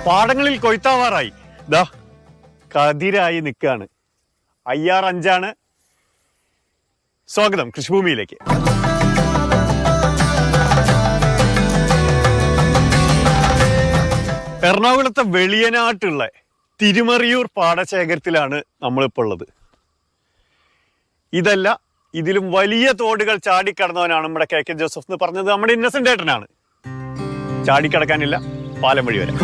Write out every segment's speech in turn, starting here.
പാടങ്ങളിൽ കൊയ്ത്താവാറായി. ദാ കതിരായി നിൽക്കുകയാണ്. IR5 സ്വാഗതം കൃഷിഭൂമിയിലേക്ക്. എറണാകുളത്തെ വെളിയനാട്ടുള്ള തിരുമറിയൂർ പാടശേഖരത്തിലാണ് നമ്മളിപ്പോൾ ഉള്ളത്. ഇതല്ല, ഇതിലും വലിയ തോടുകൾ ചാടിക്കടന്നവനാണ് നമ്മുടെ KK ജോസഫ് എന്ന് പറഞ്ഞത് നമ്മുടെ ഇന്നസെന്റ് ഏട്ടനാണ്. ചാടിക്കടക്കാനില്ല, പാലം വഴി വരാം.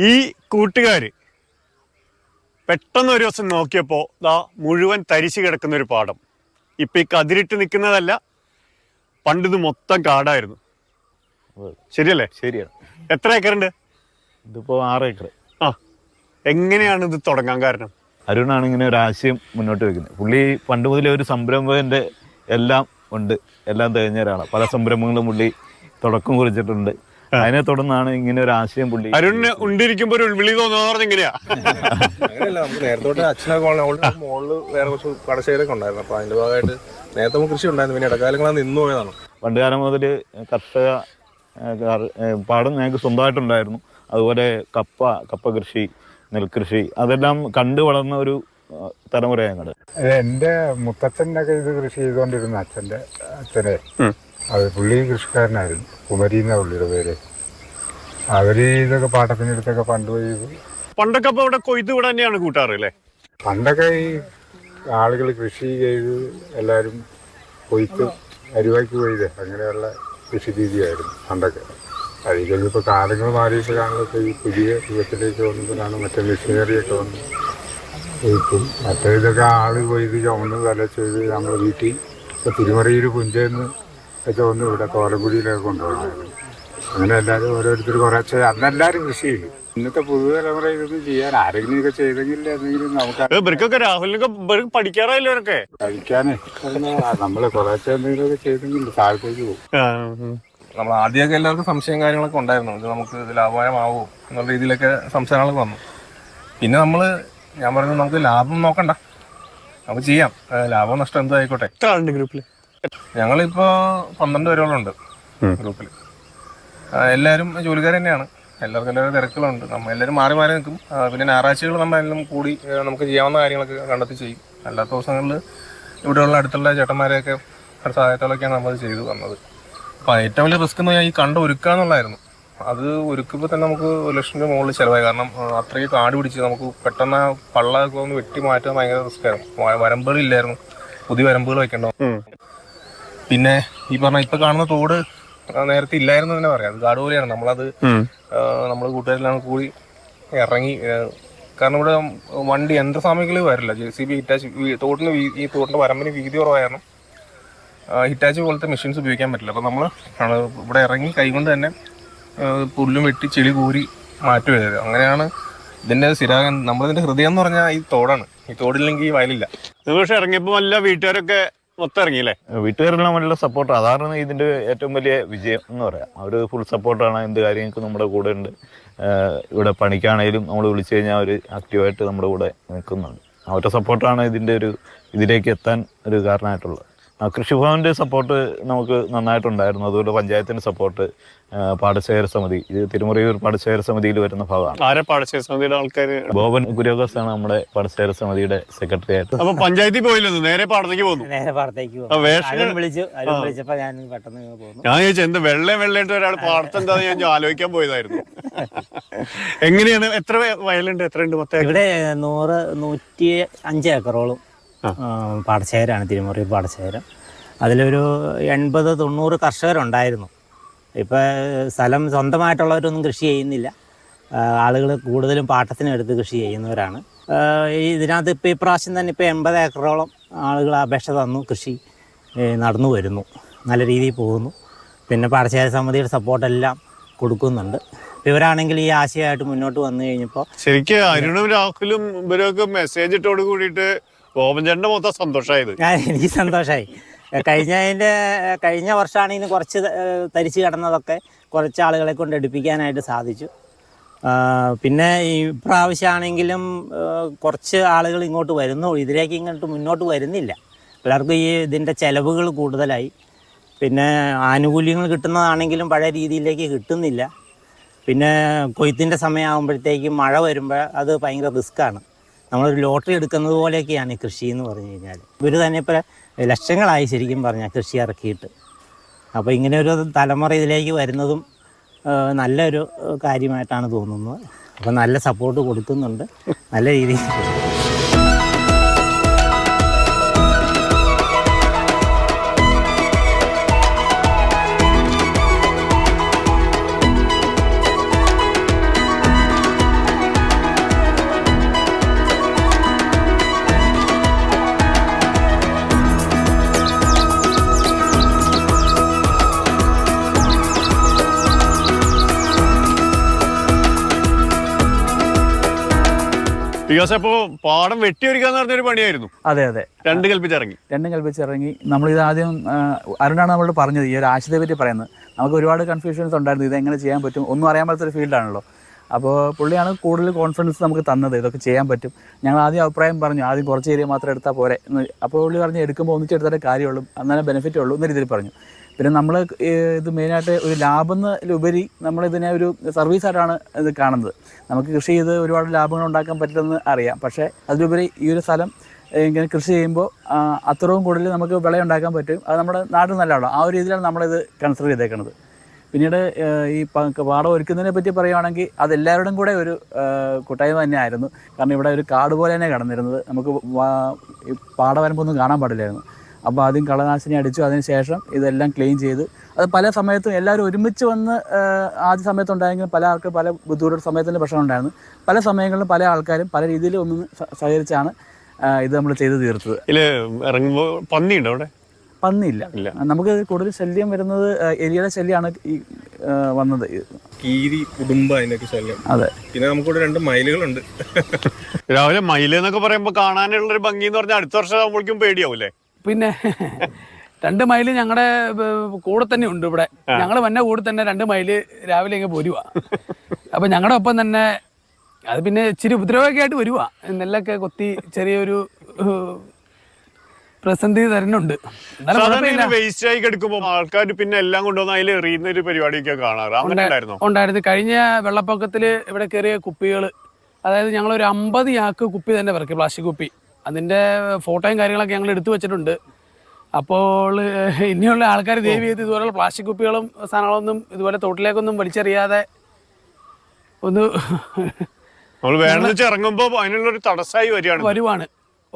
ഈ കൂട്ടുകാര് പെട്ടെന്ന് ഒരു ദിവസം നോക്കിയപ്പോ ദാ മുഴുവൻ തരിച്ചു കിടക്കുന്ന ഒരു പാടം. ഇപ്പൊ ഈ കതിരിട്ട് നിൽക്കുന്നതല്ല, പണ്ടിത് മൊത്തം കാടായിരുന്നു. ശരിയല്ലേ? ശരിയാണ്. എത്ര ഏക്കറുണ്ട്? ഇതിപ്പോ 6 ഏക്കർ. ആ, എങ്ങനെയാണ് ഇത് തുടങ്ങാൻ കാരണം? അരുണാണ് ഇങ്ങനെ ഒരു ആശയം മുന്നോട്ട് വെക്കുന്നത്. പുള്ളി പണ്ട് മുതലേ ഒരു സംരംഭകന്റെ എല്ലാം ഉണ്ട്, എല്ലാം തികഞ്ഞ ഒരാളാണ്. പല സംരംഭങ്ങളും പുള്ളി തുടക്കം കുറിച്ചിട്ടുണ്ട്. അതിനെ തുടർന്നാണ് ഇങ്ങനെ ഒരു ആശയം പുള്ളി. അരുണിന് ഉണ്ടിരിക്കുമ്പോ ഒരു വിളി തോന്നുന്ന എങ്ങനെയാ? അങ്ങനെയല്ല, നമുക്ക് നേരത്തോട്ട് അച്ഛനൊക്കെ മോളില് വേറെ കുറച്ച് പാടശേഖരമൊക്കെ ഉണ്ടായിരുന്നു. അപ്പൊ അതിന്റെ ഭാഗമായിട്ട് നേരത്തെ നമുക്ക് കൃഷി ഉണ്ടായിരുന്നു. പിന്നെ ഇടക്കാലങ്ങളാണ് നിന്നു പോയതാണ്. പണ്ട് കാലം മുതൽ കർഷക പാടം ഞങ്ങൾക്ക് സ്വന്തമായിട്ടുണ്ടായിരുന്നു. അതുപോലെ കപ്പ കൃഷി, നെൽകൃഷി, അതെല്ലാം കണ്ടു വളർന്ന ഒരു തലമുറ ഞങ്ങളുടെ. എൻ്റെ മുത്തച്ഛനൊക്കെ ഇത് കൃഷി ചെയ്തുകൊണ്ടിരുന്നു. അച്ഛനെ അത് പുള്ളി കൃഷിക്കാരനായിരുന്നു. കുമരി എന്ന പുള്ളിയുടെ പേര്. അവര് ഇതൊക്കെ പാട്ടത്തിനടുത്തൊക്കെ പണ്ടുപോയി. പണ്ടൊക്കെ അപ്പൊ ഇവിടെ കൊയ്ത്ത് ഇവിടെ തന്നെയാണ് കൂട്ടാറ് അല്ലേ? പണ്ടൊക്കെ ഈ ആളുകൾ കൃഷി ചെയ്ത് എല്ലാവരും കൊയ്ത്ത് അരിവാക്കി കൊയ്ത് അങ്ങനെയുള്ള കൃഷി രീതിയായിരുന്നു പണ്ടൊക്കെ. അത് കഴിഞ്ഞപ്പോൾ കാലങ്ങൾ മാറിയപ്പോഴാണല്ലോ ഈ പുതിയ യുഗത്തിലേക്ക് വന്നപ്പോഴാണ് മറ്റേ മെഷീനറിയൊക്കെ വന്നു കൊയ്ത്തും മറ്റേ ഇതൊക്കെ ആള് കൊയ്ത് ചുമന്ന് തല ചെയ്ത് നമ്മൾ വീട്ടിൽ ഇപ്പോൾ തിരുമറിയിൽ പുഞ്ചയെന്ന് ഒക്കെ ഒന്ന് ഇവിടെ തോലക്കുടിയിലൊക്കെ കൊണ്ടുപോകുന്നത്. അങ്ങനെ എല്ലാവരും ഓരോരുത്തർ കുറച്ച് അന്നെല്ലാവരും കൃഷി ചെയ്യും. ഇന്നത്തെ പുതുതലമുറ ഇതൊന്നും ചെയ്യാൻ ആരെങ്കിലും ഒക്കെ ചെയ്തെങ്കിൽ എന്തെങ്കിലും നമുക്ക് രാഹുലിനൊക്കെ പഠിക്കാറായില്ലൊക്കെ കഴിക്കാനേ നമ്മള് കുറച്ച് എന്തെങ്കിലുമൊക്കെ ചെയ്തെങ്കിൽ താഴത്തേക്ക് പോകും. നമ്മൾ ആദ്യമൊക്കെ എല്ലാവർക്കും സംശയം കാര്യങ്ങളൊക്കെ ഉണ്ടായിരുന്നു. ഇത് നമുക്ക് ഇത് ലാഭകരമാവോ എന്നുള്ള രീതിയിലൊക്കെ സംശയങ്ങളൊക്കെ വന്നു. പിന്നെ ഞാൻ പറഞ്ഞു നമുക്ക് ലാഭം നോക്കണ്ട, നമുക്ക് ചെയ്യാം, ലാഭം നഷ്ടം എന്തോ ആയിക്കോട്ടെ. എത്ര ആളുണ്ട് ഗ്രൂപ്പിൽ? ഞങ്ങളിപ്പോ 12 പേരോളുണ്ട് ഗ്രൂപ്പിൽ. എല്ലാവരും ജോലിക്കാർ തന്നെയാണ്. എല്ലാവർക്കും തിരക്കുകളുണ്ട്. എല്ലാവരും മാറി മാറി നിൽക്കും. പിന്നെ ഞായറാഴ്ചകൾ നമ്മളെല്ലാം കൂടി നമുക്ക് ചെയ്യാവുന്ന കാര്യങ്ങളൊക്കെ കണ്ടെത്തി ചെയ്യും. അല്ലാത്ത ദിവസങ്ങളിൽ ഇവിടെയുള്ള അടുത്തുള്ള ചേട്ടന്മാരെയൊക്കെ സഹായത്തോടെയൊക്കെയാണ് നമ്മൾ ചെയ്തു വന്നത്. അപ്പോൾ ഏറ്റവും വലിയ റിസ്ക് എന്ന് പറഞ്ഞാൽ ഈ കണ്ട ഒരുക്കുക എന്നുള്ളതായിരുന്നു. അത് ഒരുക്കുമ്പോൾ തന്നെ നമുക്ക് 1 ലക്ഷം രൂപ മുകളിൽ ചിലവായി. കാരണം അത്രയും കാട് പിടിച്ച് നമുക്ക് പെട്ടെന്ന് പള്ളമൊക്കെ ഒന്ന് വെട്ടി മാറ്റാൻ ഭയങ്കര റിസ്ക്കായിരുന്നു. വരമ്പുകളില്ലായിരുന്നു, പുതിയ വരമ്പുകൾ വെക്കേണ്ട. പിന്നെ ഈ പറഞ്ഞ ഇപ്പൊ കാണുന്ന തോട് നേരത്തെ ഇല്ലായിരുന്നു തന്നെ പറയാം. അത് കാട് പോലെയാണ്. നമ്മൾ കൂട്ടുകാരെല്ലാം കൂടി ഇറങ്ങി. കാരണം ഇവിടെ വണ്ടി യന്ത്രസാമഗ്രികൾ വരില്ല. JCB, Hitachi. ഈ തോടിന്റെ വരമ്പിന് വീതി കുറവായിരുന്നു. ഹിറ്റാച്ച് പോലത്തെ മെഷീൻസ് ഉപയോഗിക്കാൻ പറ്റില്ല. അപ്പൊ നമ്മൾ ഇവിടെ ഇറങ്ങി കൈകൊണ്ട് തന്നെ പുല്ലും വെട്ടി ചെളി കൂരി മാറ്റുവരുത്. അങ്ങനെയാണ് ഇതിന്റെ നമ്മളിതിന്റെ ഹൃദയം എന്ന് പറഞ്ഞാൽ ഈ തോടാണ്. ഈ തോടില്ലെങ്കിൽ ഈ വയലില്ല. പക്ഷെ ഇറങ്ങിയപ്പോ എല്ലാ വീട്ടുകാരൊക്കെ മൊത്തം ഇറങ്ങിയില്ലേ? വീട്ടുകാരെല്ലാം നല്ല സപ്പോർട്ട്. അതാണ് ഇതിന്റെ ഏറ്റവും വലിയ വിജയം എന്ന് പറയാം. അവർ ഫുൾ സപ്പോർട്ടാണ്. എന്ത് കാര്യങ്ങൾക്ക് നമ്മുടെ കൂടെ ഉണ്ട്. ഇവിടെ പണിക്കാണേലും നമ്മൾ വിളിച്ചു കഴിഞ്ഞാൽ അവർ ആക്റ്റീവായിട്ട് നമ്മുടെ കൂടെ നിൽക്കുന്നുണ്ട്. അവരുടെ സപ്പോർട്ടാണ് ഇതിലേക്ക് എത്താൻ ഒരു കാരണമായിട്ടുള്ളത്. കൃഷിഭവന്റെ സപ്പോർട്ട് നമുക്ക് നന്നായിട്ടുണ്ടായിരുന്നു. അതുപോലെ പഞ്ചായത്തിന്റെ സപ്പോർട്ട്, പാടശേഖര സമിതി, ഇത് തിരുമറിയൂർ പാടശേഖര സമിതിയിൽ വരുന്ന ഭാഗമാണ്. ആരെ പാടശേഖര സമിതിയുടെ ആൾക്കാർ? ബോബൻ കുര്യാക്കോസാണ് നമ്മുടെ പാടശേഖര സമിതിയുടെ സെക്രട്ടറി ആയിട്ട്. അപ്പൊ പഞ്ചായത്തിൽ പോയില്ലെന്ന് നേരെ പാടത്തേക്ക് പോകുന്നു. വിളിച്ചപ്പോ ഞാൻ പെട്ടെന്ന് പോകുന്നു. ഞാൻ ചോദിച്ചു എന്താ വെള്ളമായിട്ട് ഒരാൾ പാടത്തെന്താന്ന് ഞാൻ ആലോചിക്കാൻ പോയതായിരുന്നു. എങ്ങനെയാണ്? എത്ര വയലുണ്ട്? എത്ര ഉണ്ട് മൊത്തം? ഇവിടെ 105 ഏക്കറോളം പാടശേഖരമാണ് തിരുമറിയൂർ പാടശേഖരം. അതിലൊരു 80-90 കർഷകരുണ്ടായിരുന്നു. ഇപ്പോൾ സ്ഥലം സ്വന്തമായിട്ടുള്ളവരൊന്നും കൃഷി ചെയ്യുന്നില്ല. ആളുകൾ കൂടുതലും പാട്ടത്തിനെടുത്ത് കൃഷി ചെയ്യുന്നവരാണ്. ഇതിനകത്ത് ഇപ്പോൾ ഇപ്രാവശ്യം തന്നെ ഇപ്പോൾ 80 ഏക്കറോളം ആളുകൾ അപേക്ഷ തന്നു. കൃഷി നടന്നു വരുന്നു, നല്ല രീതിയിൽ പോകുന്നു. പിന്നെ പാടശേഖര സമിതിയുടെ സപ്പോർട്ടെല്ലാം കൊടുക്കുന്നുണ്ട്. ഇവരാണെങ്കിൽ ഈ ആശയമായിട്ട് മുന്നോട്ട് വന്നു കഴിഞ്ഞപ്പോൾ ശരിക്കും അരുണും രാഹുലും ഇവരൊക്കെ മെസ്സേജ് ഇട്ടോട് കൂടിയിട്ട് ഗോപൻചേട്ടൻ്റെ മൊത്തം സന്തോഷമായത്. എനിക്ക് സന്തോഷമായി. കഴിഞ്ഞ വർഷമാണെങ്കിൽ കുറച്ച് തരിച്ച് കിടന്നതൊക്കെ കുറച്ച് ആളുകളെ കൊണ്ട് എടുപ്പിക്കാനായിട്ട് സാധിച്ചു. പിന്നെ ഈ പ്രാവശ്യമാണെങ്കിലും കുറച്ച് ആളുകൾ ഇങ്ങോട്ട് വരുന്നുള്ളൂ, ഇതിലേക്ക് ഇങ്ങോട്ട് മുന്നോട്ട് വരുന്നില്ല. പലർക്കും ഈ ഇതിൻ്റെ ചിലവുകൾ കൂടുതലായി. പിന്നെ ആനുകൂല്യങ്ങൾ കിട്ടുന്നതാണെങ്കിലും പഴയ രീതിയിലേക്ക് കിട്ടുന്നില്ല. പിന്നെ കൊയ്ത്തിൻ്റെ സമയമാകുമ്പോഴത്തേക്കും മഴ വരുമ്പോൾ അത് ഭയങ്കര റിസ്ക്കാണ്. നമ്മളൊരു ലോട്ടറി എടുക്കുന്നത് പോലെയൊക്കെയാണ് ഈ കൃഷി എന്ന് പറഞ്ഞു കഴിഞ്ഞാൽ. ഇവർ തന്നെ ഇപ്പോൾ ലക്ഷങ്ങളായി ശരിക്കും പറഞ്ഞാൽ കൃഷി ഇറക്കിയിട്ട്. അപ്പോൾ ഇങ്ങനെ ഒരു തലമുറ ഇതിലേക്ക് വരുന്നതും നല്ലൊരു കാര്യമായിട്ടാണ് തോന്നുന്നത്. അപ്പോൾ നല്ല സപ്പോർട്ട് കൊടുക്കുന്നുണ്ട്, നല്ല രീതിയിൽ. വികാസം അപ്പോൾ പാടം വെട്ടിയൊരുക്കാന്ന് പറഞ്ഞൊരു പണിയായിരുന്നു. അതെ അതെ, രണ്ടും കൽപ്പിച്ചിറങ്ങി. നമ്മളിത് ആദ്യം അരുണാണ് നമ്മളോട് പറഞ്ഞത് ഈ ഒരു ആശയത്തെ പറ്റി പറയുന്നത്. നമുക്ക് ഒരുപാട് കൺഫ്യൂഷൻസ് ഉണ്ടായിരുന്നു, ഇതെങ്ങനെ ചെയ്യാൻ പറ്റും, ഒന്നും അറിയാൻ പറ്റാത്തൊരു ഫീൽഡാണല്ലോ. അപ്പോൾ പുള്ളിയാണ് കൂടുതൽ കോൺഫിഡൻസ് നമുക്ക് തന്നത്, ഇതൊക്കെ ചെയ്യാൻ പറ്റും. ഞങ്ങൾ ആദ്യം അഭിപ്രായം പറഞ്ഞു, ആദ്യം കുറച്ച് ഏരിയ മാത്രം എടുത്താൽ പോരെ. അപ്പോൾ പുള്ളി പറഞ്ഞു എടുക്കുമ്പോൾ ഒന്നിച്ചെടുത്താലേ കാര്യമുള്ളൂ, എന്നാലേ ബെനിഫിറ്റ് ഉള്ളൂ എന്ന രീതിയിൽ പറഞ്ഞു. പിന്നെ നമ്മൾ ഇത് മെയിനായിട്ട് ഒരു ലാഭമെന്നുപരി നമ്മളിതിനെ ഒരു സർവീസായിട്ടാണ് ഇത് കാണുന്നത്. നമുക്ക് കൃഷി ചെയ്ത് ഒരുപാട് ലാഭങ്ങൾ ഉണ്ടാക്കാൻ പറ്റില്ലെന്ന് അറിയാം, പക്ഷേ അതിലുപരി ഈ ഒരു സ്ഥലം ഇങ്ങനെ കൃഷി ചെയ്യുമ്പോൾ അത്രയും കൂടുതൽ നമുക്ക് വിളയുണ്ടാക്കാൻ പറ്റും. അത് നമ്മുടെ നാട്ടിൽ നല്ലതാണ്. ആ ഒരു രീതിയിലാണ് നമ്മളിത് കൺസിഡർ ചെയ്തേക്കുന്നത്. പിന്നീട് ഈ പാടം ഒരുക്കുന്നതിനെ പറ്റി പറയുകയാണെങ്കിൽ അതെല്ലാവരുടെയും കൂടെ ഒരു കൂട്ടായ്മ തന്നെയായിരുന്നു. കാരണം ഇവിടെ ഒരു കാട് പോലെ തന്നെ കിടന്നിരുന്നത്, നമുക്ക് ഈ പാടവരമ്പൊന്നും കാണാൻ പാടില്ലായിരുന്നു. അപ്പോൾ ആദ്യം കളനാശിനി അടിച്ചു, അതിന് ശേഷം ഇതെല്ലാം ക്ലീൻ ചെയ്ത് അത് പല സമയത്തും എല്ലാവരും ഒരുമിച്ച് വന്ന് ആദ്യ സമയത്തുണ്ടായെങ്കിലും പല ആൾക്ക് പല ബുദ്ധിമുട്ടുള്ള സമയത്തിൻ്റെ പ്രശ്നം ഉണ്ടായിരുന്നു. പല സമയങ്ങളിലും പല ആൾക്കാരും പല രീതിയിൽ ഒന്ന് സഹകരിച്ചാണ് ഇത് നമ്മൾ ചെയ്ത് തീർത്തത്. ഇറങ്ങുമ്പോൾ പന്നിയുണ്ടോ അവിടെ? പന്നിയില്ല. നമുക്ക് കൂടുതൽ ശല്യം വരുന്നത് എലിയുടെ ശല്യമാണ് ഈ വന്നത്. കീരി, കുടുംബ, അതിനൊക്കെ ശല്യം. അതെ. പിന്നെ നമുക്കിവിടെ 2 മയിലുകളുണ്ട്. രാവിലെ മയില് എന്നൊക്കെ പറയുമ്പോൾ കാണാനുള്ളൊരു ഭംഗി എന്ന് പറഞ്ഞാൽ അടുത്ത വർഷം ആകുമ്പോഴേക്കും പേടിയാവൂലേ? പിന്നെ 2 മൈല് ഞങ്ങളുടെ കൂടെ തന്നെ ഉണ്ട് ഇവിടെ. ഞങ്ങൾ വന്ന കൂടെ തന്നെ 2 മൈല് രാവിലെ ഇങ്ങനെ പോരുവാ. അപ്പം ഞങ്ങളുടെ ഒപ്പം തന്നെ അത് പിന്നെ ഇച്ചിരി ഉപദ്രവമൊക്കെ ആയിട്ട് വരുവാ. നെല്ലൊക്കെ കൊത്തി ചെറിയൊരു പ്രതിസന്ധി തരുന്നുണ്ട്. വേസ്റ്റ് ആയി കിടക്കുമ്പോൾ ആൾക്കാർ പിന്നെ എല്ലാം കൊണ്ടുവന്ന് അതിൽ എറിയുന്ന ഒരു പരിപാടിയൊക്കെ കാണാറ് ഉണ്ടായിരുന്നു. കഴിഞ്ഞ വെള്ളപ്പൊക്കത്തിൽ ഇവിടെ കയറിയ കുപ്പികൾ, അതായത് ഞങ്ങളൊരു 50 ചാക്ക് കുപ്പി തന്നെ ഇറക്കി, പ്ലാസ്റ്റിക് കുപ്പി. അതിൻ്റെ ഫോട്ടോയും കാര്യങ്ങളൊക്കെ ഞങ്ങൾ എടുത്തു വെച്ചിട്ടുണ്ട്. അപ്പോൾ ഇനിയുള്ള ആൾക്കാർ ദയവ് ചെയ്ത് ഇതുപോലെയുള്ള പ്ലാസ്റ്റിക് കുപ്പികളും സാധനങ്ങളൊന്നും ഇതുപോലെ തോട്ടിലേക്കൊന്നും വലിച്ചെറിയാതെ ഒന്ന് ഇറങ്ങുമ്പോൾ അതിനുള്ളൊരു തടസ്സമായി വരുവാണ്.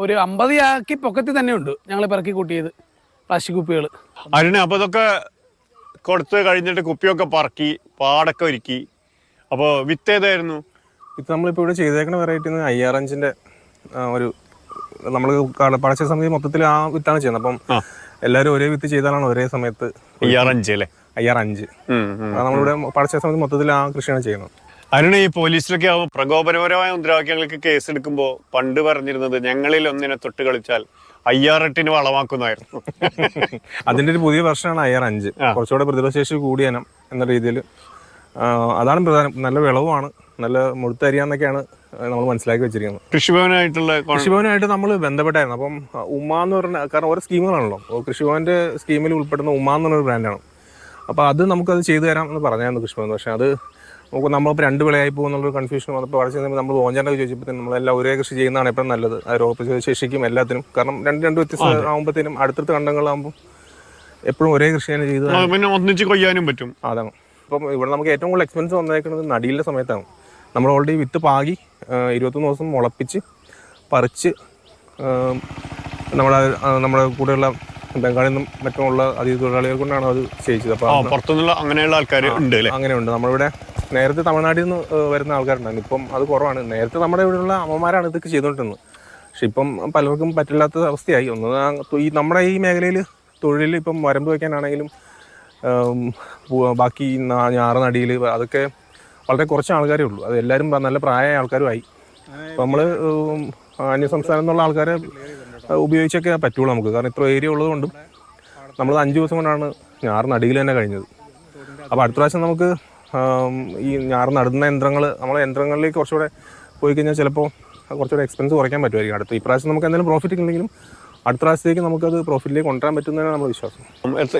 ഒരു 50 ചാക്കി പൊക്കത്തിൽ തന്നെ ഉണ്ട് ഞങ്ങൾ പിറക്കി കൂട്ടിയത് പ്ലാസ്റ്റിക് കുപ്പികൾ. അതിന് അപ്പോൾ ഇതൊക്കെ കൊടുത്ത് കഴിഞ്ഞിട്ട് കുപ്പിയൊക്കെ പറക്കി പാടൊക്കെ ഒരുക്കി. അപ്പോൾ വിത്ത് ഏതായിരുന്നു? ഇത് നമ്മളിപ്പോൾ ഇവിടെ ചെയ്തേക്കുന്ന വെറൈറ്റി IR5-ൻ്റെ ഒരു നമ്മൾ പാടശേഖര സമിതി മൊത്തത്തിൽ ആ വിത്താണ് ചെയ്യുന്നത്. അപ്പം എല്ലാവരും ഒരേ വിത്ത് ചെയ്താലാണ് ഒരേ സമയത്ത് IR5. നമ്മളിവിടെ പാടശേഖര സമിതി മൊത്തത്തിൽ ആ കൃഷിയാണ് ചെയ്യുന്നത്. അതിനാണ് ഈ പോലീസിലൊക്കെ പ്രകോപനപരമായ മുദ്രാവാക്യങ്ങൾക്ക് കേസ് എടുക്കുമ്പോൾ പണ്ട് പറഞ്ഞിരുന്നത് ഞങ്ങളിൽ ഒന്നിനെ തൊട്ട് കളിച്ചാൽ IR8 വളമാക്കുന്നതായിരുന്നു. അതിൻ്റെ ഒരു പുതിയ വെർഷനാണ് IR5. കുറച്ചുകൂടെ പ്രതിരോധശേഷി കൂടിയ ഇനം എന്ന രീതിയിൽ. അതാണ് പ്രധാനം. നല്ല വിളവുമാണ്, നല്ല മുഴുത്തരിയാന്നൊക്കെയാണ് നമ്മൾ മനസ്സിലാക്കി വെച്ചിരിക്കുന്നത്. കൃഷിഭവനായിട്ട് നമ്മൾ ബന്ധപ്പെട്ടായിരുന്നു. അപ്പം ഉമ്മ എന്ന് പറഞ്ഞ, കാരണം ഓരോ സ്കീമുകളാണല്ലോ, കൃഷിഭവൻ്റെ സ്കീമിൽ ഉൾപ്പെടുന്ന ഉമ്മ എന്ന് പറഞ്ഞൊരു ബ്രാൻഡാണ്. അപ്പോൾ അത് നമുക്കത് ചെയ്ത് തരാം എന്ന് പറഞ്ഞായിരുന്നു കൃഷിഭവൻ. പക്ഷേ അത് നമ്മളിപ്പോൾ 2 വിളയായി പോകുന്നുള്ളൊരു കൺഫ്യൂഷൻ വന്നപ്പോൾ വളർച്ച നമ്മൾ ഓഞ്ചാണ്ടൊക്കെ ചോദിച്ചപ്പോൾ നമ്മളെല്ലാം ഒരേ കൃഷി ചെയ്യുന്നതാണ് എപ്പോഴും നല്ലത്, ആ രോഗപ്രതിരോധ ശേഷിക്കും എല്ലാത്തിനും. കാരണം രണ്ട് വ്യത്യസ്ത ആകുമ്പോഴത്തേനും അടുത്തടുത്ത കണ്ടങ്ങളാകുമ്പോൾ എപ്പോഴും ഒരേ കൃഷി തന്നെ ചെയ്ത് ഒന്നിച്ച് കൊയ്യാനും പറ്റും. അതാണ്. അപ്പം ഇവിടെ നമുക്ക് ഏറ്റവും കൂടുതൽ എക്സ്പെൻസ് വന്നേക്കുന്നത് നടിയിലെ സമയത്താണ്. നമ്മൾ ഓൾറെഡി വിത്ത് പാകി 21 ദിവസം മുളപ്പിച്ച് പറിച്ച് നമ്മുടെ കൂടെയുള്ള ബംഗാളിൽ നിന്നും മറ്റുമുള്ള അതിഥി തൊഴിലാളികൾ കൊണ്ടാണ് അത് ചെയ്യിച്ചത്. അപ്പോൾ പുറത്തുനിന്നുള്ള അങ്ങനെയുള്ള ആൾക്കാർ ഉണ്ട്. അങ്ങനെയുണ്ട്. നമ്മളിവിടെ നേരത്തെ തമിഴ്നാട്ടിൽ നിന്ന് വരുന്ന ആൾക്കാരുണ്ടായിരുന്നു. ഇപ്പം അത് കുറവാണ്. നേരത്തെ നമ്മുടെ ഇവിടെയുള്ള അമ്മമാരാണ് ഇതൊക്കെ ചെയ്തുകൊണ്ടിരുന്നത്. പക്ഷെ ഇപ്പം പലർക്കും പറ്റില്ലാത്ത അവസ്ഥയായി. ഈ നമ്മുടെ ഈ മേഖലയിൽ തൊഴിൽ ഇപ്പം വരമ്പ് വയ്ക്കാനാണെങ്കിലും ബാക്കി ഞാറ് നടിയിൽ അതൊക്കെ വളരെ കുറച്ച് ആൾക്കാരേ ഉള്ളൂ. അത് എല്ലാവരും നല്ല പ്രായമായ ആൾക്കാരുമായി. അപ്പോൾ നമ്മൾ അന്യസംസ്ഥാനം എന്നുള്ള ആൾക്കാരെ ഉപയോഗിച്ചൊക്കെ പറ്റുള്ളൂ നമുക്ക്. കാരണം ഇത്ര ഏരിയ ഉള്ളതുകൊണ്ടും നമ്മൾ 5 ദിവസം കൊണ്ടാണ് ഞാറ് നടുകിൽ തന്നെ കഴിഞ്ഞത്. അപ്പോൾ അടുത്ത പ്രാവശ്യം നമുക്ക് ഈ ഞാറ് നടുന്ന യന്ത്രങ്ങൾ നമ്മളെ യന്ത്രങ്ങളിലേക്ക് കുറച്ചുകൂടെ പോയി കഴിഞ്ഞാൽ ചിലപ്പോൾ കുറച്ചുകൂടെ എക്സ്പെൻസ് കുറയ്ക്കാൻ പറ്റുമായിരിക്കും. ഈ പ്രാവശ്യം നമുക്ക് എന്തെങ്കിലും പ്രോഫിറ്റ് ഉണ്ടെങ്കിലും അടുത്ത പ്രാവശ്യത്തേക്ക് നമുക്കത് പ്രോഫിറ്റിലേക്ക് കൊണ്ടുവരാൻ പറ്റുന്നതാണ് നമ്മുടെ വിശ്വാസം.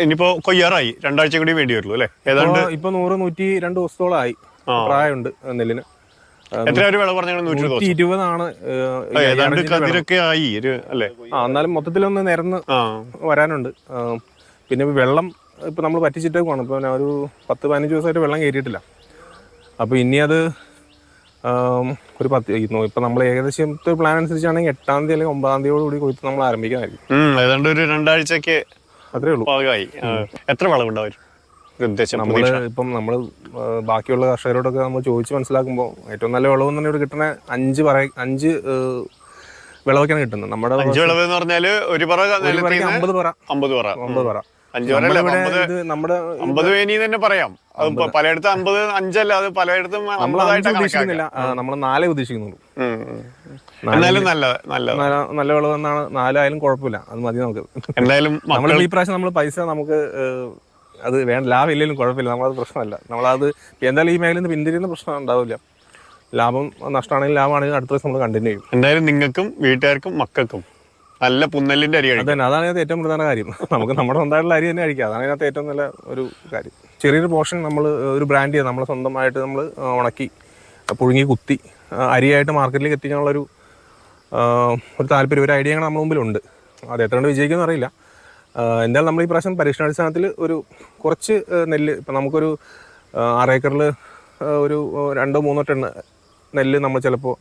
ഇനിയിപ്പോ കൊയ്യാറായി, 2 ആഴ്ച കൂടി വേണ്ടി വരുള്ളൂ അല്ലേ? ഏതാണ്ട് ഇപ്പോൾ 100-102 ദിവസത്തോളമായി പ്രായമുണ്ട് നെല്ലിന്. എത്ര ഒരു വിളവ് പറഞ്ഞാൽ 120 ആണ്. ഏതാണ്ട് കതിരൊക്കെ ആയി അല്ലേ? എന്നാലും മൊത്തത്തിലൊന്ന് നിരന്ന് വരാനുണ്ട്. പിന്നെ വെള്ളം ഇപ്പം നമ്മൾ പറ്റിച്ചിട്ടേക്കാണ്. ഇപ്പോൾ ഒരു 10-15 ദിവസമായിട്ട് വെള്ളം കയറിയിട്ടില്ല. അപ്പോൾ ഇനി അത് ഒരു 10 ഇപ്പം നമ്മൾ ഏകദേശം പ്ലാൻ അനുസരിച്ചാണെങ്കിൽ 8-ാം തീയതി അല്ലെങ്കിൽ 9-ാം തീയതിയോടുകൂടി കൊയ്ത്ത് നമ്മൾ ആരംഭിക്കാനായിരിക്കും. ഏതാണ്ട് ഒരു 2 ആഴ്ചക്ക് അത്രേ ഉള്ളൂ. പാകമായി. എത്ര വിളവുണ്ടാവും ഇപ്പം നമ്മൾ ബാക്കിയുള്ള കർഷകരോടൊക്കെ നമ്മൾ ചോദിച്ച് മനസ്സിലാക്കുമ്പോൾ ഏറ്റവും നല്ല വിളവ് തന്നെ ഇവിടെ കിട്ടുന്ന 5 വിളവൊക്കെയാണ് കിട്ടുന്നത്. നമ്മുടെ 5 വിളവ് എന്ന് പറഞ്ഞാൽ ഒരു പറ 50 പറ. 50 പറ. 50 വേനി തന്നെ പറയാം. പലയിടത്തും 50, 5 അല്ല, അത് പലയിടത്തും ഉദ്ദേശിക്കുന്നില്ല. നമ്മൾ 4 ഉദ്ദേശിക്കുന്നുള്ളൂ. എന്നാലും നല്ല വിളവ് എന്നാണ്. 4 ആയാലും കുഴപ്പമില്ല, അത് മതി നമുക്ക്. എന്തായാലും നമ്മൾ ഈ പ്രാവശ്യം നമ്മൾ പൈസ നമുക്ക് അത് വേണ്ട, ലാഭം ഇല്ലെങ്കിലും കുഴപ്പമില്ല, നമ്മളത് പ്രശ്നമല്ല. നമ്മളത് എന്തായാലും ഈ മേഖലയിൽ നിന്ന് പിന്തിരിയുന്ന പ്രശ്നം ഉണ്ടാവില്ല. ലാഭം നഷ്ടമാണെങ്കിലും ലാഭമാണെങ്കിലും അടുത്ത ദിവസം നമ്മൾ കണ്ടിന്യൂ ചെയ്യും. എന്തായാലും നിങ്ങൾക്കും വീട്ടുകാർക്കും മക്കൾക്കും നല്ല പുന്നല്ലിന്റെ അരി കഴിക്കും. അതാണ് അതിനകത്ത് ഏറ്റവും പ്രധാന കാര്യം. നമുക്ക് നമ്മുടെ സ്വന്തമായിട്ടുള്ള അരി തന്നെ കഴിക്കാം. അതാണ് അതിനകത്ത് ഏറ്റവും നല്ല ഒരു കാര്യം. ചെറിയൊരു പോർഷൻ നമ്മൾ ഒരു ബ്രാൻഡ് ചെയ്ത് നമ്മൾ സ്വന്തമായിട്ട് നമ്മൾ ഉണക്കി പുഴുങ്ങി കുത്തി അരിയായിട്ട് മാർക്കറ്റിലേക്ക് എത്തിക്കാനുള്ളൊരു താല്പര്യം, ഒരു ഐഡിയ നമ്മുടെ മുമ്പിലുണ്ട്. അത് എത്ര കണ്ട് വിജയിക്കുമെന്ന് അറിയില്ല. എന്തായാലും നമ്മൾ ഈ പ്രാവശ്യം പരീക്ഷണാടിസ്ഥാനത്തിൽ ഒരു കുറച്ച് നെല്ല്, ഇപ്പം നമുക്കൊരു 6 ഏക്കറിൽ ഒരു 2-3 ടൺ നെല്ല് നമ്മൾ ചിലപ്പോൾ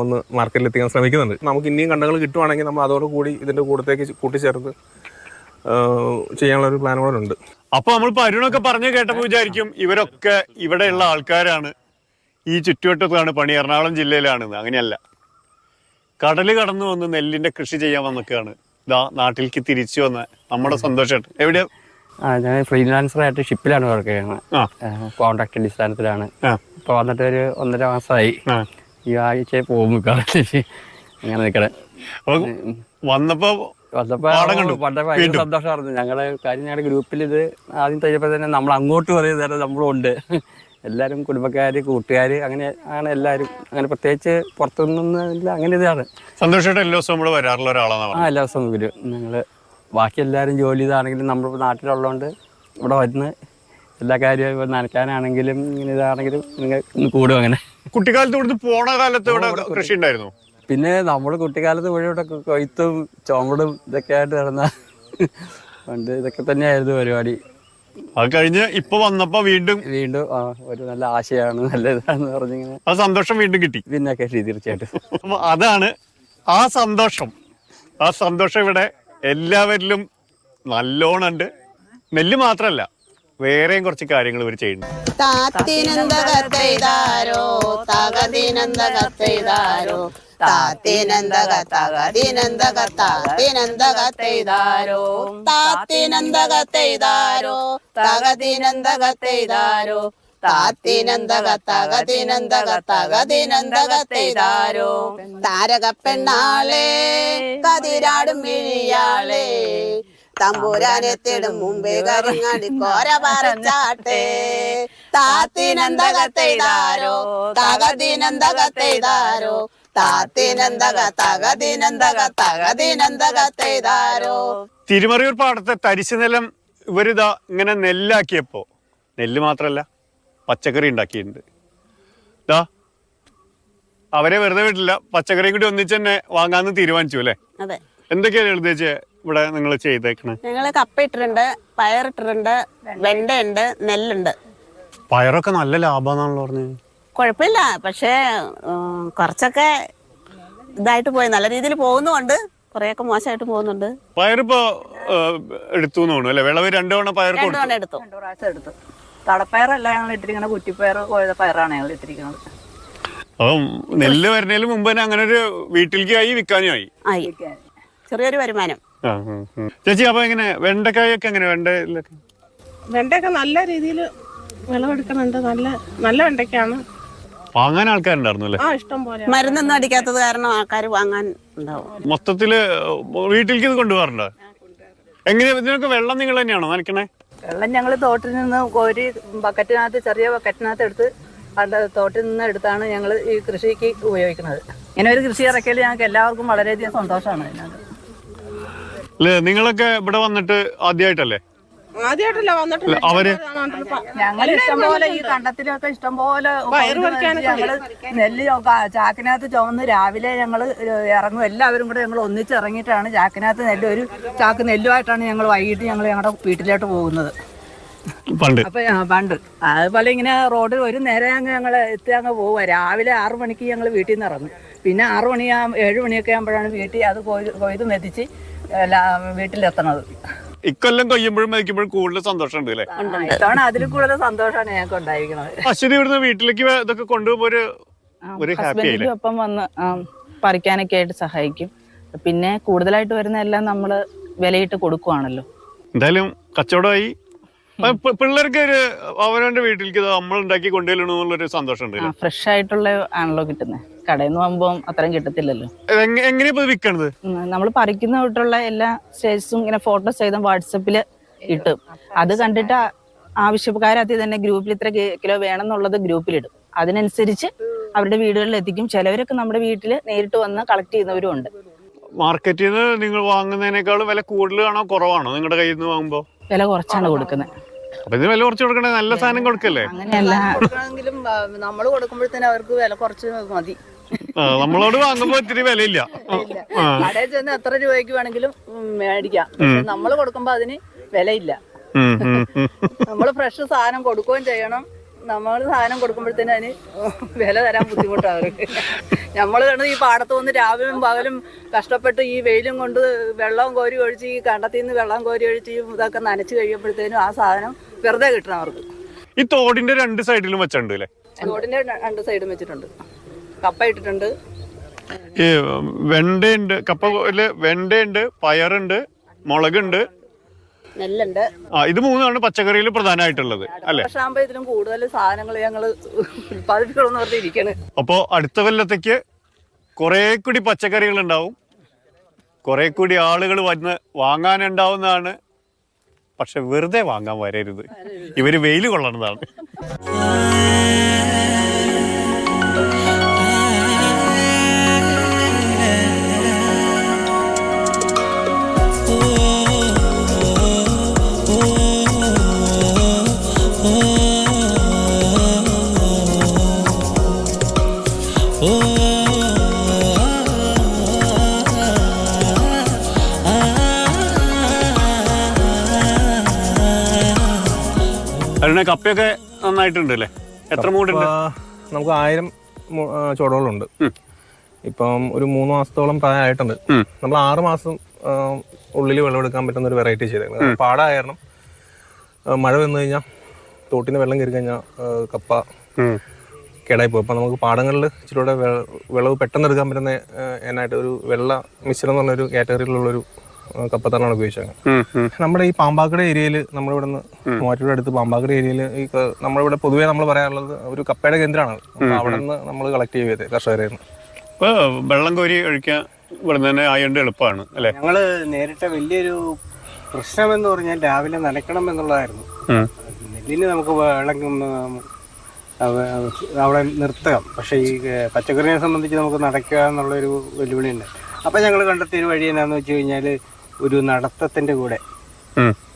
ഒന്ന് മാർക്കറ്റിൽ എത്തിക്കാൻ ശ്രമിക്കുന്നുണ്ട്. നമുക്ക് ഇനിയും കണ്ടങ്ങൾ കിട്ടുവാണെങ്കിൽ നമ്മൾ അതോടുകൂടി ഇതിൻ്റെ കൂട്ടത്തേക്ക് കൂട്ടിച്ചേർത്ത് ചെയ്യാനുള്ളൊരു പ്ലാൻ കൂടെ ഉണ്ട്. അപ്പോൾ നമ്മളിപ്പോൾ അരുണൊക്കെ പറഞ്ഞു കേട്ടപ്പോൾ വിചാരിക്കും ഇവരൊക്കെ ഇവിടെയുള്ള ആൾക്കാരാണ്, ഈ ചുറ്റുവട്ടത്താണ് പണി, എറണാകുളം ജില്ലയിലാണെന്ന്. അങ്ങനെയല്ല. കടൽ കടന്നു വന്ന് നെല്ലിൻ്റെ കൃഷി ചെയ്യാൻ വന്നൊക്കെയാണ് നാട്ടിലേക്ക് തിരിച്ചു വന്ന നമ്മുടെ സന്തോഷമായിട്ട്. എവിടെയാ? ഞാൻ ഫ്രീലാൻസറായിട്ട് ഷിപ്പിലാണ് വർക്ക് ചെയ്യുന്നത്. കോൺട്രാക്ട് അടിസ്ഥാനത്തിലാണ്. ഇപ്പോൾ വന്നിട്ട് ഒരു 1.5 മാസമായി. ഈ ആഴ്ച പോകും അങ്ങനെ നിൽക്കണേ. വന്നപ്പോ ഭയങ്കര സന്തോഷമായിരുന്നു. ഞങ്ങളുടെ ഗ്രൂപ്പിൽ ഇത് ആദ്യം തയ്യപ്പോൾ തന്നെ നമ്മൾ അങ്ങോട്ട് പറയുന്നത് നമ്മളുണ്ട്. എല്ലാവരും കുടുംബക്കാർ, കൂട്ടുകാർ, അങ്ങനെ ആണ് എല്ലാവരും. അങ്ങനെ പ്രത്യേകിച്ച് പുറത്തുനിന്നില്ല, അങ്ങനെ ഇതാണ്. സന്തോഷമായിട്ട് എല്ലാ ദിവസവും നമ്മൾ വരാറുള്ള ഒരാളാണ്. എല്ലാ ദിവസവും വരും. ഞങ്ങൾ ബാക്കി എല്ലാവരും ജോലി ഇതാണെങ്കിലും നമ്മളിപ്പോൾ നാട്ടിലുള്ളതുകൊണ്ട് ഇവിടെ വരുന്ന എല്ലാ കാര്യവും നനയ്ക്കാനാണെങ്കിലും ഇങ്ങനെ ഇതാണെങ്കിലും നിങ്ങൾ കൂടും. അങ്ങനെ കുട്ടിക്കാലത്ത് ഇവിടുന്ന് പോണ കാലത്ത് ഇവിടെ കൃഷി ഉണ്ടായിരുന്നു. പിന്നെ നമ്മൾ കുട്ടിക്കാലത്ത് ഇവിടെ കൊയ്ത്തും ചുമടും ഇതൊക്കെ ആയിട്ട് നടന്ന പണ്ട് ഇതൊക്കെ തന്നെയായിരുന്നു പരിപാടി. അത് കഴിഞ്ഞ് ഇപ്പൊ വന്നപ്പോ വീണ്ടും ഒരു നല്ല ആശയാണ്, നല്ല ഇതാണെന്ന് പറഞ്ഞിങ്ങനെ ആ സന്തോഷം വീണ്ടും കിട്ടി. പിന്നെ തീർച്ചയായിട്ടും അതാണ് ആ സന്തോഷം ഇവിടെ എല്ലാവരിലും നല്ലോണം ഉണ്ട്. നെല്ല് മാത്രല്ല, വേറെയും കുറച്ച് കാര്യങ്ങൾ ഇവർ ചെയ്യുന്നു. താരകപ്പെണ്ണാളെ കതിരാടും മിഴിയാളെ തമ്പൂരാനെത്തിടും മുമ്പേ കരിങ്ങാടി കോര പറിച്ചാട്ടെ. താത്തിനെന്തകത്തെയ്താരോ തകതിനെന്തകത്തെയ്താരോ താത്തിനെന്തകത്തകതിനെന്തകത്തകതിനെന്തകത്തെയ്താരോ. തിരുമറിയൂർ പാടത്തെ തരിശു നിലം ഇവരിതാ ഇങ്ങനെ നെല്ലാക്കിയപ്പോ നെല്ല് മാത്രല്ല പച്ചക്കറി ഉണ്ടാക്കിയിട്ടുണ്ട്. ഇതാ അവരെ വെറുതെ വിട്ടില്ല, പച്ചക്കറി കൂടി ഒന്നിച്ച് തന്നെ വാങ്ങാന്ന് തീരുമാനിച്ചു അല്ലേ? അതെ. എന്തൊക്കെയാണ് എഴുതിച്ച് ഇവിടെ നിങ്ങൾ ചെയ്തേക്കണേ? ഞങ്ങള് കപ്പ ഇട്ടിട്ടുണ്ട്, പയറിട്ടിട്ടുണ്ട്, വെണ്ടയുണ്ട്, നെല്ലുണ്ട്. പയറൊക്കെ നല്ല ലാഭമാണല്ലോ പറഞ്ഞത്. കുഴപ്പമില്ല, പക്ഷേ കുറച്ചൊക്കെ ഇതായിട്ട് പോയി, നല്ല രീതിയിൽ പോകുന്നുണ്ട്, കുറെയൊക്കെ മോശമായിട്ട് പോകുന്നുണ്ട്. പയറിപ്പോ എടുത്തു തോന്നുന്നു അല്ലേ? വിളവ് 2 തവണ പയർ എടുത്തു. 2 പ്രാവശ്യം എടുത്തു. തടപ്പയറല്ല ഞങ്ങൾ ഇട്ടിരിക്കുന്നത്, കുറ്റിപ്പയർ, കോഴ പയറാണ് ഞങ്ങൾ ഇട്ടിരിക്കുന്നത്. അപ്പം നെല്ല് വരുന്നതിന് മുമ്പ് തന്നെ അങ്ങനെ ഒരു വീട്ടിലേക്ക് ആയി, വിൽക്കാനും ആയി. ചെറിയൊരു വരുമാനം. ചേച്ചി അപ്പൊ എങ്ങനെ വെണ്ടക്കായൊക്കെ എങ്ങനെ? വെണ്ടയൊക്കെ നല്ല രീതിയിൽ വിളവെടുക്കുന്നുണ്ട്. നല്ല നല്ല വെണ്ടയ്ക്കാണ്. വാങ്ങാൻ ആൾക്കാരുണ്ടായിരുന്നു അല്ലേ? ഇഷ്ടം പോലെ. മരുന്നൊന്നും അടിക്കാത്തത് കാരണം ആൾക്കാർ വാങ്ങാൻ ഉണ്ടാവും. മൊത്തത്തില് വീട്ടിലേക്ക് ഇത് കൊണ്ടുപോകാറുണ്ടോ? എങ്ങനെയാ ഇതിനൊക്കെ വെള്ളം നിങ്ങൾ തന്നെയാണോ നനയ്ക്കണേ? വെള്ളം ഞങ്ങൾ തോട്ടിൽ നിന്ന് കോരി ബക്കറ്റിനകത്ത്, ചെറിയ ബക്കറ്റിനകത്ത് എടുത്ത് തോട്ടിൽ നിന്ന് എടുത്താണ് ഞങ്ങൾ ഈ കൃഷിക്ക് ഉപയോഗിക്കുന്നത്. ഇങ്ങനെ ഒരു കൃഷി ഇറക്കിയാൽ ഞങ്ങൾക്ക് എല്ലാവർക്കും വളരെയധികം സന്തോഷമാണ് അതിനകത്ത്. അല്ലേ, നിങ്ങളൊക്കെ ഇവിടെ വന്നിട്ട് ആദ്യമായിട്ടല്ലേ? ആദ്യമായിട്ടല്ല വന്നിട്ട് അവര് ഞങ്ങൾ ഇഷ്ടംപോലെ ഈ കണ്ടത്തിലൊക്കെ ഇഷ്ടംപോലെ ഞങ്ങള് നെല്ല് ചാക്കിനകത്ത് ചുമന്ന് രാവിലെ ഞങ്ങൾ ഇറങ്ങും. എല്ലാവരും കൂടെ ഞങ്ങൾ ഒന്നിച്ച് ഇറങ്ങിയിട്ടാണ് ചാക്കിനകത്ത് നെല്ല്, ഒരു ചാക്ക് നെല്ലുമായിട്ടാണ് ഞങ്ങൾ വൈകിട്ട് ഞങ്ങൾ ഞങ്ങളുടെ വീട്ടിലോട്ട് പോകുന്നത്. അപ്പൊ പണ്ട് അതുപോലെ ഇങ്ങനെ റോഡിൽ ഒരു നേരം ഞങ്ങൾ എത്തി അങ്ങ് പോവുക. രാവിലെ 6 മണിക്ക് ഞങ്ങൾ വീട്ടിൽ നിന്ന് ഇറങ്ങും. പിന്നെ 7 മണിയൊക്കെ ആകുമ്പോഴാണ് വീട്ടിൽ അത് കൊയ്ത് മെതിച്ച് വീട്ടിലെത്തണത്. ഇക്കൊല്ലം കൊയ്യുമ്പോഴും മെതിക്കുമ്പോഴും കൂടുതൽ സന്തോഷമുണ്ട് അല്ലേ? ഇത്തവണ അതിൽ കൂടുതൽ സന്തോഷമാണ് ഞങ്ങൾക്ക് ഉണ്ടായിരിക്കുന്നത്. അശ്വതി ഇവിടുന്ന് വീട്ടിലേക്ക് ഇതൊക്കെ കൊണ്ടുപോകുമ്പോൾ ഒരു ഹാപ്പി ആയില്ലേ? ഒപ്പം വന്ന് പറിക്കാനൊക്കെ ആയിട്ട് സഹായിക്കും. പിന്നെ കൂടുതലായിട്ട് വരുന്ന എല്ലാം നമ്മൾ വിലയിട്ട് കൊടുക്കുവാണല്ലോ. എന്തായാലും കച്ചവടമായി. പിള്ളേർക്ക് ഒരു അവനവന്റെ വീട്ടിലേക്ക് നമ്മൾ ഉണ്ടാക്കി കൊണ്ടുവരണമെന്നുള്ളൊരു സന്തോഷം ഉണ്ട്. ഫ്രഷ് ആയിട്ടുള്ള ആണല്ലോ കിട്ടുന്നത്. കടയിൽ നിന്ന് പോകുമ്പോൾ അത്രയും കിട്ടത്തില്ലല്ലോ. എങ്ങനെയാ വിൽക്കണത്? നമ്മൾ പറിക്കുന്ന തൊട്ടുള്ള എല്ലാ സ്റ്റേജസും ഇങ്ങനെ ഫോട്ടോസ് ചെയ്ത് വാട്സപ്പിൽ ഇട്ടും അത് കണ്ടിട്ട് ആവശ്യക്കാരത്തിൽ തന്നെ ഗ്രൂപ്പിൽ ഇത്ര കിലോ വേണം എന്നുള്ളത് ഗ്രൂപ്പിലിടും. അതിനനുസരിച്ച് അവരുടെ വീടുകളിൽ എത്തിക്കും. ചിലവരൊക്കെ നമ്മുടെ വീട്ടിൽ നേരിട്ട് വന്ന് കളക്ട് ചെയ്യുന്നവരും ഉണ്ട്. മാർക്കറ്റിൽ നിന്ന് നിങ്ങൾ വാങ്ങുന്നതിനേക്കാളും വില കൂടുതലാണോ കുറവാണോ നിങ്ങളുടെ കയ്യിൽ നിന്ന് വാങ്ങുമ്പോൾ? വില കുറച്ചാണ് കൊടുക്കുന്നത്. അപ്പൊ ഇതിന് വില കുറച്ച് കൊടുക്കണേ, നല്ല സാധനം കൊടുക്കല്ലേ? അങ്ങനെയല്ല, കൊടുക്കണമെങ്കിലും നമ്മൾ കൊടുക്കുമ്പോഴത്തേനും അവർക്ക് വില കുറച്ച് മതി. നമ്മളോട് വാങ്ങുമ്പോ ഇത്തിരി വിലയില്ല. കടയിൽ ചെന്ന് എത്ര രൂപയ്ക്ക് വേണമെങ്കിലും മേടിക്കാം. പക്ഷെ നമ്മൾ കൊടുക്കുമ്പോ അതിന് വിലയില്ല. നമ്മൾ ഫ്രഷ് സാധനം കൊടുക്കുകയും ചെയ്യണം. നമ്മൾ സാധനം കൊടുക്കുമ്പോഴത്തേനും അതിന് വില തരാൻ ബുദ്ധിമുട്ടാണ് അവർക്ക്. നമ്മൾ കണ്ട് ഈ പാടത്ത് വന്ന് രാവിലെയും പകലും കഷ്ടപ്പെട്ട് ഈ വെയിലും കൊണ്ട് വെള്ളവും കോരി ഒഴിച്ച് ഈ കണ്ടത്തിൽ നിന്ന് വെള്ളം കോരി ഒഴിച്ച് ഇതൊക്കെ നനച്ച് കഴിയുമ്പോഴത്തേനും ആ സാധനം വെറുതെ കിട്ടണം അവർക്ക്. ഈ തോടിന്റെ 2 സൈഡിലും വെച്ചിട്ടുണ്ട് അല്ലേ? തോടിന്റെ 2 സൈഡും വെച്ചിട്ടുണ്ട്. കപ്പ ഇട്ടിട്ടുണ്ട്. ഈ വെണ്ടയുണ്ട്, കപ്പയില് വെണ്ടയുണ്ട്, പയറുണ്ട്, മുളകുണ്ട്, നെല്ലുണ്ട്. ഇത് 3ആണ് പച്ചക്കറിയിൽ പ്രധാനമായിട്ടുള്ളത് അല്ലെ? പക്ഷെ ആകുമ്പോ ഇതിലും കൂടുതൽ സാധനങ്ങൾ ഞങ്ങൾ ഉൽപ്പാദിപ്പിക്കണമെന്ന് പറഞ്ഞിരിക്കണ്. അപ്പോ അടുത്ത കൊല്ലത്തേക്ക് കുറെ കൂടി പച്ചക്കറികൾ ഉണ്ടാവും, കുറെ കൂടി ആളുകൾ വന്ന് വാങ്ങാനുണ്ടാവുന്നതാണ്. പക്ഷെ വെറുതെ വാങ്ങാൻ വരരുത്, ഇവര് വെയിൽ കൊള്ളണതാണ്. അതിനെ കപ്പയൊക്കെ നന്നായിട്ടുണ്ട് അല്ലേ? എത്ര മൂടുണ്ട്? നമുക്ക് 1000 ചോടകളുണ്ട്. ഇപ്പം ഒരു 3 മാസത്തോളം പ്രായമായിട്ടുണ്ട്. നമ്മൾ 6 മാസം ഉള്ളിൽ വിളവെടുക്കാൻ പറ്റുന്ന ഒരു വെറൈറ്റി ചെയ്തേക്കുന്നത്. പാടായിരുന്നു. മഴ വന്നു കഴിഞ്ഞാൽ തോട്ടിൽ നിന്ന് വെള്ളം കയറി കഴിഞ്ഞാൽ കപ്പ കേടായി പോകും. അപ്പം നമുക്ക് പാടങ്ങളിൽ ഇച്ചിരിയുടെ വിളവ് പെട്ടെന്ന് എടുക്കാൻ പറ്റുന്ന എന്നായിട്ട് ഒരു വെള്ള മിശ്രം എന്ന് പറഞ്ഞൊരു കാറ്റഗറിയിലുള്ളൊരു കപ്പത്തറാണ് ഉപയോഗിച്ചത്. നമ്മുടെ ഈ പാമ്പാക്കട ഏരിയയിൽ, നമ്മളിവിടെ നിന്ന് മൂവാറ്റൂരുടെ അടുത്ത് പാമ്പാക്കട ഏരിയയിൽ ഈ നമ്മളിവിടെ പൊതുവേ നമ്മൾ പറയാറുള്ളത് ഒരു കപ്പയുടെ കേന്ദ്രമാണ്. അവിടെ നിന്ന് നമ്മൾ കളക്ട് ചെയ്തത് കർഷകരായിരുന്നു. വെള്ളം കോരി ഒഴിക്കാൻ ഇവിടെ തന്നെ ആയതുകൊണ്ട് എളുപ്പമാണ് അല്ലേ? ഞങ്ങള് നേരിട്ട വലിയൊരു പ്രശ്നമെന്ന് പറഞ്ഞാൽ രാവിലെ നനയ്ക്കണം എന്നുള്ളതായിരുന്നു. നെല്ലിന് നമുക്ക് വെള്ളം അവിടെ നിർത്താം, പക്ഷേ ഈ പച്ചക്കറിയെ സംബന്ധിച്ച് നമുക്ക് നടക്കുക എന്നുള്ളൊരു വെല്ലുവിളിയുണ്ട്. അപ്പം ഞങ്ങൾ കണ്ടെത്തിയൊരു വഴി എന്നാന്ന് വെച്ച് കഴിഞ്ഞാൽ ഒരു നടത്തത്തിൻ്റെ കൂടെ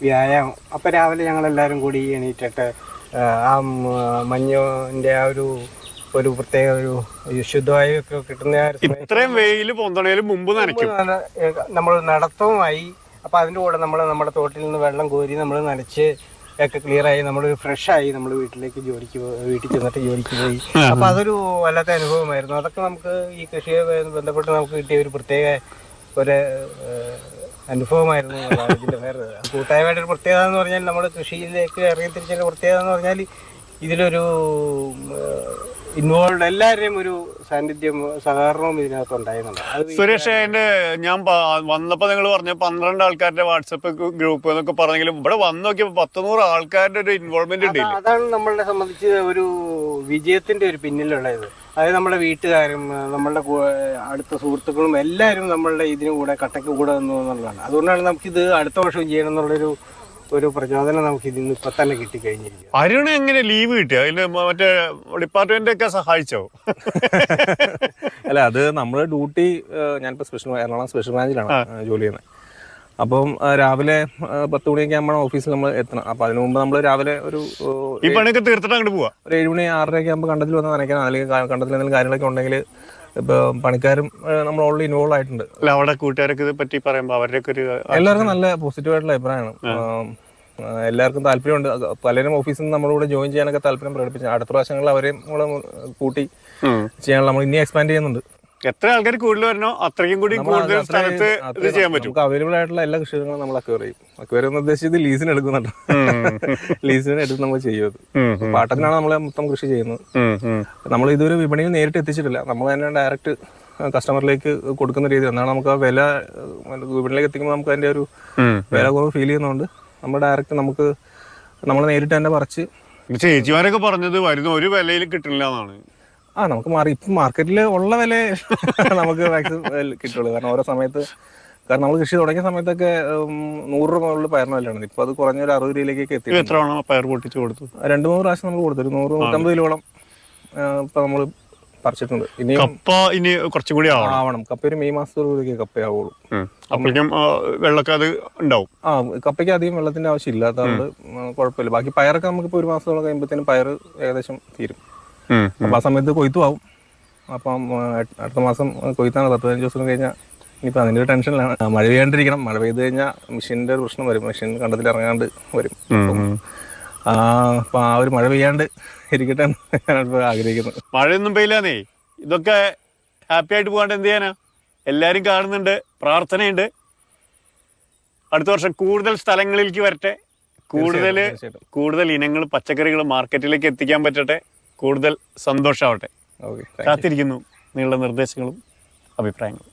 വ്യായാമം. അപ്പം രാവിലെ ഞങ്ങളെല്ലാവരും കൂടി എണീറ്റിട്ട് ആ മഞ്ഞിൻ്റെ ആ ഒരു പ്രത്യേക ഒരു ശുദ്ധവായുവൊക്കെ കിട്ടുന്ന ഇത്രയും വെയിൽ പൊന്തണേലും മുമ്പ് നമ്മൾ നടത്തവുമായി. അപ്പം അതിൻ്റെ കൂടെ നമ്മൾ നമ്മുടെ തോട്ടിൽ നിന്ന് വെള്ളം കോരി നമ്മൾ നനച്ച് ഒക്കെ ക്ലിയറായി നമ്മൾ ഫ്രഷായി നമ്മൾ വീട്ടിൽ ചെന്നിട്ട് ജോലിക്ക് പോയി. അപ്പം അതൊരു വല്ലാത്ത അനുഭവമായിരുന്നു. അതൊക്കെ നമുക്ക് ഈ കൃഷിയെ ബന്ധപ്പെട്ട് നമുക്ക് കിട്ടിയ ഒരു പ്രത്യേക ഒരു അനുഭവമായിരുന്നു. ഇതിൻ്റെ വേറെ കൂട്ടായ്മയുടെ പ്രത്യേകത എന്ന് പറഞ്ഞാൽ നമ്മൾ കൃഷിയിലേക്ക് ഇറങ്ങിത്തിരിച്ചതിൻ്റെ പ്രത്യേകത എന്ന് പറഞ്ഞാൽ ഇതിലൊരു ഇൻവോൾവ് എല്ലാവരുടെയും ഒരു സാന്നിധ്യം സഹകരണവും ഇതിനകത്ത് ഉണ്ടായിരുന്നുണ്ട്. അത് സുരേഷ്, ഞാൻ വന്നപ്പോ നിങ്ങൾ പറഞ്ഞ 12 ആൾക്കാരുടെ വാട്സപ്പ് ഗ്രൂപ്പ് എന്നൊക്കെ പറഞ്ഞെങ്കിലും ഇവിടെ വന്ന് നോക്കിയപ്പോ 100 ആൾക്കാരുടെ ഒരു ഇൻവോൾവ്മെന്റ് ഉണ്ട്. അതാണ് നമ്മളെ സംബന്ധിച്ച് ഒരു വിജയത്തിന്റെ ഒരു പിന്നിലുള്ളത്. അതായത് നമ്മുടെ വീട്ടുകാരും നമ്മളുടെ അടുത്ത സുഹൃത്തുക്കളും എല്ലാവരും നമ്മളുടെ ഇതിനു കൂടെ കട്ടയ്ക്ക് കൂടെ നിന്നു എന്നുള്ളതാണ്. അതുകൊണ്ടാണ് നമുക്കിത് അടുത്ത വർഷവും ചെയ്യണം എന്നുള്ളൊരു പ്രചോദനം നമുക്ക് ഇതിന്ന് ഇപ്പൊ തന്നെ കിട്ടിക്കഴിഞ്ഞിരിക്കും. അരുണ് എങ്ങനെ ലീവ് കിട്ടിയ? അതിന് മറ്റേ ഡിപ്പാർട്ട്മെന്റ് ഒക്കെ സഹായിച്ചോ? അല്ല, അത് നമ്മുടെ ഡ്യൂട്ടി, ഞാനിപ്പോൾ എറണാകുളം സ്പെഷ്യൽ ബ്രാഞ്ചിലാണ് ജോലി ചെയ്യുന്നത്. അപ്പം രാവിലെ 10 മണിയൊക്കെ ആകുമ്പോൾ ഓഫീസിൽ നമ്മൾ എത്തണം. അപ്പം അതിനു മുമ്പ് നമ്മൾ രാവിലെ ഈ പണിയൊക്കെ തീർത്തിട്ട് അങ്ങോട്ട് പോവാ. ഒരു 7 മണി 6:30 ആകുമ്പോൾ കണ്ടത്തിൽ വന്ന് നനയ്ക്കണം. അല്ലെങ്കിൽ കണ്ടത്തിൽ എന്തെങ്കിലും കാര്യങ്ങളൊക്കെ ഉണ്ടെങ്കിൽ ഇപ്പോൾ പണിക്കാരും നമ്മൾ ഓൾറെഡി ഇൻവോൾവ് ആയിട്ടുണ്ട്. അല്ല, അവിടെ കൂട്ടുകാരൊക്കെ ഇത് പറ്റി പറയുമ്പോൾ അവരുടെയൊക്കെ ഒരു എല്ലാവർക്കും നല്ല പോസിറ്റീവായിട്ടുള്ള അഭിപ്രായമാണ്. എല്ലാവർക്കും താല്പര്യമുണ്ട്. പലരും ഓഫീസിൽ നിന്ന് നമ്മളിവിടെ ജോയിൻ ചെയ്യാനൊക്കെ താല്പര്യം പ്രകടിപ്പിച്ചു. അടുത്ത പ്രാവശ്യങ്ങളിൽ അവരെയും കൂടെ കൂട്ടി ചെയ്യാനുള്ള നമ്മൾ ഇനി എക്സ്പാൻഡ് ചെയ്യുന്നുണ്ട്. എത്ര ആൾക്കാർ കൂടുതൽ വരണോ അത്രയും കൂടി കൂടുതൽ സ്ഥലത്ത് ഇത് ചെയ്യാൻ പറ്റും. നമുക്ക് അവൈലബിൾ ആയിട്ടുള്ള എല്ലാ കൃഷികളും നമ്മൾ അക്വയർ ചെയ്യും. അക്വയർ എന്ന് ഉദ്ദേശിച്ചത് ലീസിന് എടുക്കുന്നുണ്ട്. ലീസിന് എടുത്ത് നമ്മൾ ചെയ്യും. പാട്ടത്തിനാണ് നമ്മൾ മൊത്തം കൃഷി ചെയ്യുന്നത്. നമ്മൾ ഇതൊരു വിപണിയിൽ നേരിട്ട് എത്തിച്ചിട്ടില്ല. നമ്മൾ തന്നെ ഡയറക്റ്റ് കസ്റ്റമറിലേക്ക് കൊടുക്കുന്ന രീതി. എന്നാണ് നമുക്ക് ആ വില വിപണിയിലേക്ക് എത്തിക്കുമ്പോൾ നമുക്ക് അതിന്റെ ഒരു വില കുറവ് ഫീൽ ചെയ്യുന്നതുകൊണ്ട് നമ്മൾ ഡയറക്റ്റ് നമ്മൾ നേരിട്ട് തന്നെ പറിച്ച്. ചേച്ചിമാരൊക്കെ പറഞ്ഞത് വരുന്ന ഒരു വിലയിൽ കിട്ടില്ല എന്നാണ്. നമുക്ക് ഇപ്പം മാർക്കറ്റിൽ ഉള്ള വില നമുക്ക് മാക്സിമം കിട്ടുള്ളൂ. കാരണം ഓരോ സമയത്ത് നമ്മൾ കൃഷി തുടങ്ങിയ സമയത്തൊക്കെ 100 രൂപ മുകളിൽ പയറിന് വിലയാണ്. ഇപ്പൊ അത് കുറഞ്ഞൊരു 60 രൂപയിലേക്കൊക്കെ എത്തി. എത്ര പയർ പൊട്ടിച്ച് കൊടുത്തു? 2-3 പ്രാവശ്യം നമ്മൾ കൊടുത്തു. 100-150 കിലോളം ഇപ്പൊ നമ്മൾ പറിച്ചിട്ടുണ്ട്. ഇനി കുറച്ചും കൂടി ആവണം. കപ്പ ഒരു മെയ് മാസത്തോടുകൂടി കപ്പയാവുള്ളൂ. അപ്പോഴേക്കും വെള്ളമൊക്കെ അത് ഉണ്ടാവും. കപ്പയ്ക്ക് അധികം വെള്ളത്തിന്റെ ആവശ്യം ഇല്ലാത്തതുകൊണ്ട് കുഴപ്പമില്ല. ബാക്കി പയറൊക്കെ നമുക്കിപ്പോൾ ഒരു മാസത്തോളം കഴിയുമ്പോഴത്തേനും പയർ ഏകദേശം തീരും. അപ്പൊ ആ സമയത്ത് കൊയ്ത്തു ആവും. അപ്പം അടുത്ത മാസം കൊയ്ത്താണ്. 10-15 ദിവസം കഴിഞ്ഞാൽ ഇനിയിപ്പോൾ അതിൻ്റെ ഒരു ടെൻഷനിലാണ്. മഴ പെയ്യാണ്ടിരിക്കണം. മഴ പെയ്ത് കഴിഞ്ഞാൽ മെഷീൻ്റെ ഒരു പ്രശ്നം വരും. മെഷീൻ കണ്ടത്തിൽ ഇറങ്ങാണ്ട് വരും. അപ്പം ആ ഒരു മഴ പെയ്യാണ്ട് ഇരിക്കട്ടെ ഞാനിപ്പോൾ ആഗ്രഹിക്കുന്നത്. മഴയൊന്നും പെയ്യില്ലാന്നേ. ഇതൊക്കെ ഹാപ്പി ആയിട്ട് പോകാണ്ട് എന്ത് ചെയ്യാനാ? എല്ലാവരും കാണുന്നുണ്ട്, പ്രാർത്ഥനയുണ്ട്. അടുത്ത വർഷം കൂടുതൽ സ്ഥലങ്ങളിലേക്ക് വരട്ടെ. കൂടുതൽ ഇനങ്ങൾ പച്ചക്കറികൾ മാർക്കറ്റിലേക്ക് എത്തിക്കാൻ പറ്റട്ടെ. കൂടുതൽ സന്തോഷമാവട്ടെ. കാത്തിരിക്കുന്നു നിങ്ങളുടെ നിർദ്ദേശങ്ങളും അഭിപ്രായങ്ങളും.